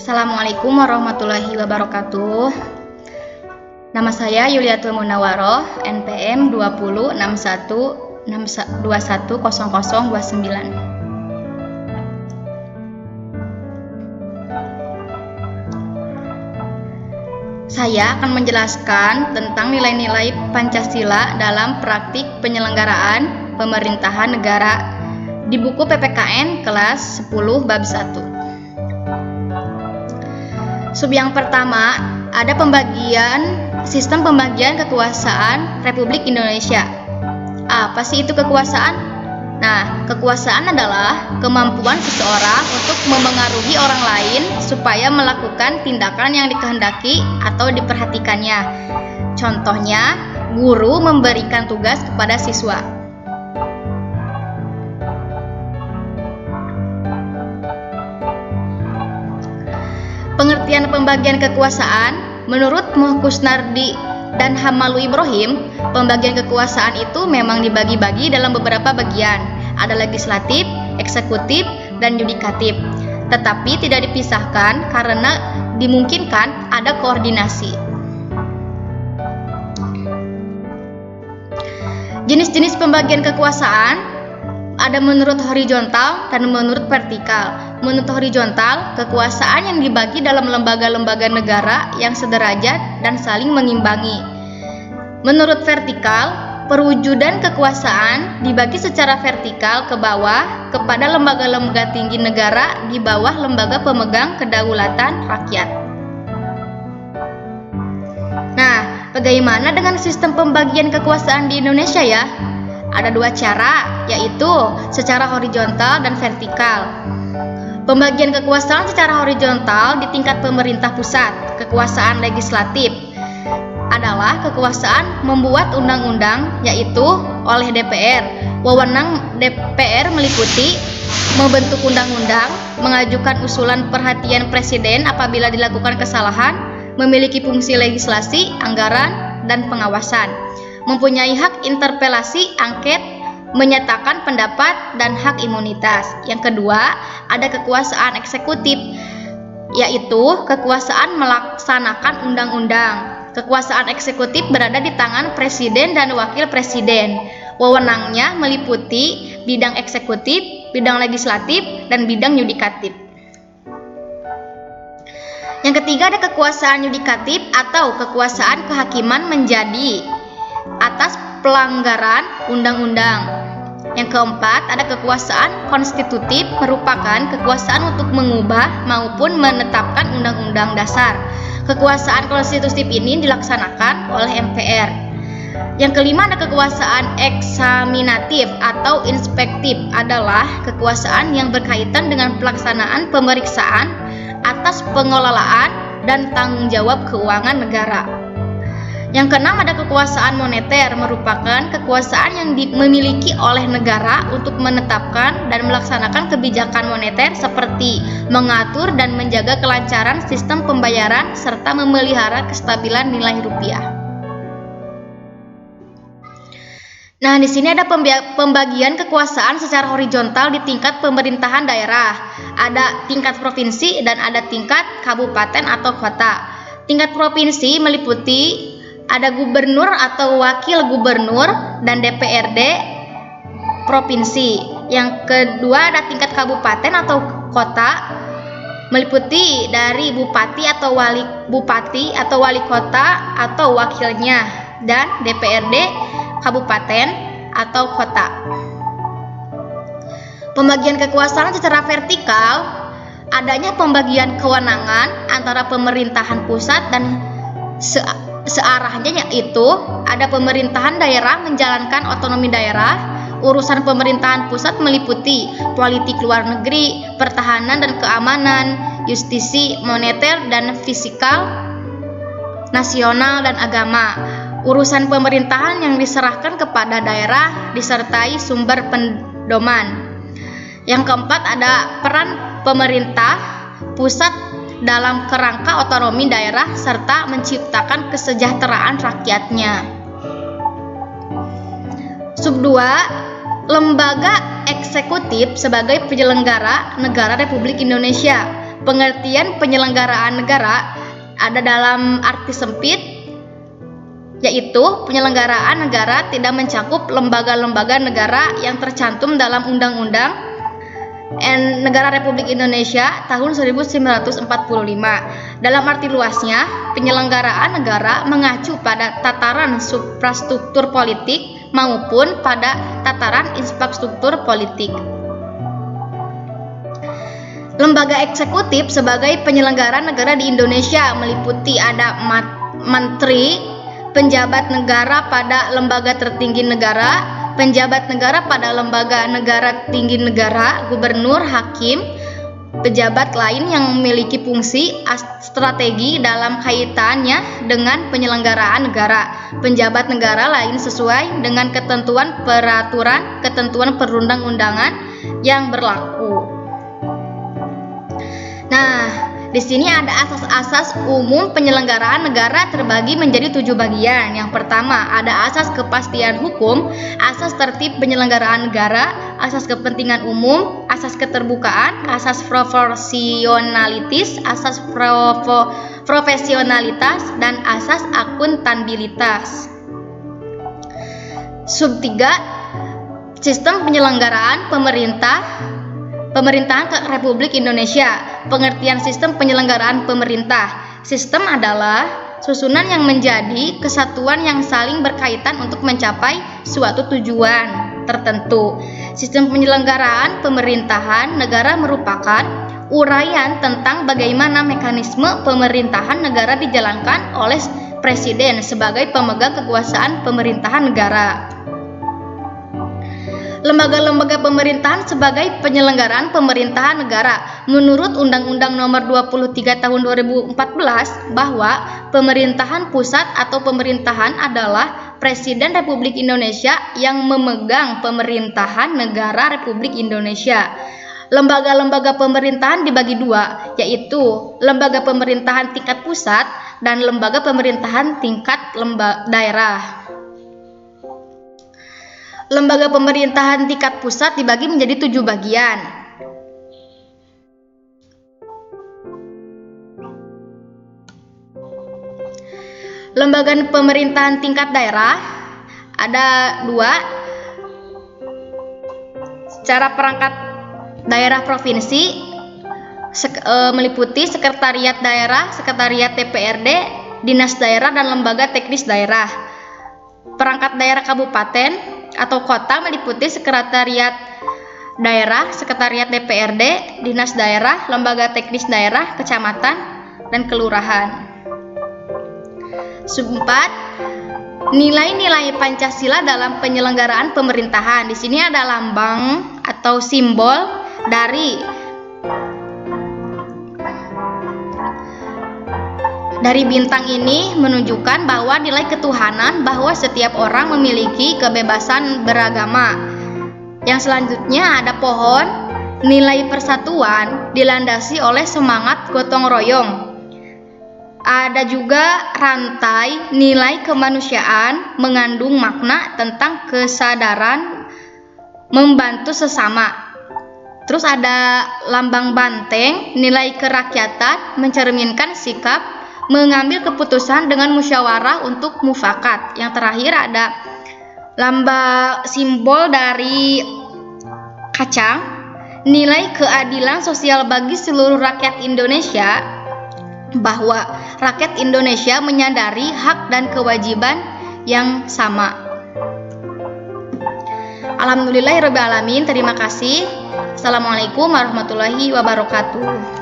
Assalamualaikum warahmatullahi wabarakatuh. Nama saya Yuliatul Munawaroh, NPM 20 61 0029. Saya akan menjelaskan tentang nilai-nilai Pancasila dalam praktik penyelenggaraan pemerintahan negara di buku PPKN kelas 10 bab 1. Sub yang pertama, ada sistem pembagian kekuasaan Republik Indonesia. Apa sih itu kekuasaan? Nah, kekuasaan adalah kemampuan seseorang untuk memengaruhi orang lain supaya melakukan tindakan yang dikehendaki atau diperhatikannya. Contohnya, guru memberikan tugas kepada siswa. Pengertian pembagian kekuasaan menurut Muhkusnardi dan Hamalu Ibrahim, pembagian kekuasaan itu memang dibagi-bagi dalam beberapa bagian. Ada legislatif, eksekutif, dan yudikatif. Tetapi tidak dipisahkan karena dimungkinkan ada koordinasi. Jenis-jenis pembagian kekuasaan ada menurut horizontal dan menurut vertikal. Menurut horizontal, kekuasaan yang dibagi dalam lembaga-lembaga negara yang sederajat dan saling mengimbangi. Menurut vertikal, perwujudan kekuasaan dibagi secara vertikal ke bawah kepada lembaga-lembaga tinggi negara di bawah lembaga pemegang kedaulatan rakyat. Nah, bagaimana dengan sistem pembagian kekuasaan di Indonesia ya? Ada dua cara, yaitu secara horizontal dan vertikal. Pembagian kekuasaan secara horizontal di tingkat pemerintah pusat, kekuasaan legislatif adalah kekuasaan membuat undang-undang, yaitu oleh DPR. Wewenang DPR meliputi membentuk undang-undang, mengajukan usulan perhatian presiden apabila dilakukan kesalahan, memiliki fungsi legislasi, anggaran, dan pengawasan, mempunyai hak interpelasi, angket, menyatakan pendapat, dan hak imunitas. Yang kedua, ada kekuasaan eksekutif, yaitu kekuasaan melaksanakan undang-undang. Kekuasaan eksekutif berada di tangan presiden dan wakil presiden. Wewenangnya meliputi bidang eksekutif, bidang legislatif, dan bidang yudikatif. Yang ketiga, ada kekuasaan yudikatif atau kekuasaan kehakiman menjadi atas pelanggaran undang-undang. Yang keempat, ada kekuasaan konstitutif, merupakan kekuasaan untuk mengubah maupun menetapkan undang-undang dasar. Kekuasaan konstitutif ini dilaksanakan oleh MPR. Yang kelima, ada kekuasaan eksaminatif atau inspektif, adalah kekuasaan yang berkaitan dengan pelaksanaan pemeriksaan atas pengelolaan dan tanggung jawab keuangan negara. Yang keenam, ada kekuasaan moneter, merupakan kekuasaan yang dimiliki oleh negara untuk menetapkan dan melaksanakan kebijakan moneter seperti mengatur dan menjaga kelancaran sistem pembayaran serta memelihara kestabilan nilai rupiah. Nah, di sini ada pembagian kekuasaan secara horizontal di tingkat pemerintahan daerah. Ada tingkat provinsi dan ada tingkat kabupaten atau kota. Tingkat provinsi meliputi ada gubernur atau wakil gubernur dan DPRD provinsi. Yang kedua, ada tingkat kabupaten atau kota, meliputi dari bupati atau wali kota atau wakilnya, dan DPRD kabupaten atau kota. Pembagian kekuasaan secara vertikal, adanya pembagian kewenangan antara pemerintahan pusat dan searahnya, yaitu ada pemerintahan daerah menjalankan otonomi daerah. Urusan pemerintahan pusat meliputi politik luar negeri, pertahanan dan keamanan, justisi, moneter dan fiskal, nasional dan agama. Urusan pemerintahan yang diserahkan kepada daerah disertai sumber pendoman. Yang keempat, ada peran pemerintah pusat dalam kerangka otonomi daerah serta menciptakan kesejahteraan rakyatnya. Sub 2, lembaga eksekutif sebagai penyelenggara negara Republik Indonesia. Pengertian penyelenggaraan negara ada dalam arti sempit, yaitu penyelenggaraan negara tidak mencakup lembaga-lembaga negara yang tercantum dalam Undang-Undang Negara Republik Indonesia tahun 1945. Dalam arti luasnya, penyelenggaraan negara mengacu pada tataran suprastruktur politik maupun pada tataran infrastruktur politik. Lembaga eksekutif sebagai penyelenggara negara di Indonesia meliputi ada menteri, penjabat negara pada lembaga tertinggi negara, penjabat negara pada lembaga negara tinggi negara, gubernur, hakim, pejabat lain yang memiliki fungsi strategi dalam kaitannya dengan penyelenggaraan negara, penjabat negara lain sesuai dengan ketentuan peraturan, ketentuan perundang-undangan yang berlaku. Nah, di sini ada asas-asas umum penyelenggaraan negara terbagi menjadi 7 bagian. Yang pertama, ada asas kepastian hukum, asas tertib penyelenggaraan negara, asas kepentingan umum, asas keterbukaan, asas proporsionalitas, asas profesionalitas, dan asas akuntabilitas. Sub 3, sistem penyelenggaraan Pemerintahan Republik Indonesia. Pengertian sistem penyelenggaraan pemerintah. Sistem adalah susunan yang menjadi kesatuan yang saling berkaitan untuk mencapai suatu tujuan tertentu. Sistem penyelenggaraan pemerintahan negara merupakan uraian tentang bagaimana mekanisme pemerintahan negara dijalankan oleh Presiden sebagai pemegang kekuasaan pemerintahan negara. Lembaga-lembaga pemerintahan sebagai penyelenggaraan pemerintahan negara. Menurut Undang-Undang Nomor 23 Tahun 2014 bahwa pemerintahan pusat atau pemerintahan adalah Presiden Republik Indonesia yang memegang pemerintahan negara Republik Indonesia. Lembaga-lembaga pemerintahan dibagi dua, yaitu lembaga pemerintahan tingkat pusat dan lembaga pemerintahan tingkat daerah. Lembaga pemerintahan tingkat pusat dibagi menjadi 7 bagian. Lembaga pemerintahan tingkat daerah ada 2. Secara perangkat daerah provinsi meliputi sekretariat daerah, sekretariat DPRD, dinas daerah, dan lembaga teknis daerah. Perangkat daerah kabupaten atau kota meliputi sekretariat daerah, sekretariat DPRD, dinas daerah, lembaga teknis daerah, kecamatan, dan kelurahan. Sub 4, nilai-nilai Pancasila dalam penyelenggaraan pemerintahan. Di sini ada lambang atau simbol dari bintang ini menunjukkan bahwa nilai ketuhanan, bahwa setiap orang memiliki kebebasan beragama. Yang selanjutnya ada pohon, nilai persatuan dilandasi oleh semangat gotong royong. Ada juga rantai, nilai kemanusiaan mengandung makna tentang kesadaran membantu sesama. Terus ada lambang banteng, nilai kerakyatan mencerminkan sikap mengambil keputusan dengan musyawarah untuk mufakat. Yang terakhir ada lambang simbol dari kacang, nilai keadilan sosial bagi seluruh rakyat Indonesia, bahwa rakyat Indonesia menyadari hak dan kewajiban yang sama. Alhamdulillahirabbil alamin. Terima kasih. Assalamualaikum warahmatullahi wabarakatuh.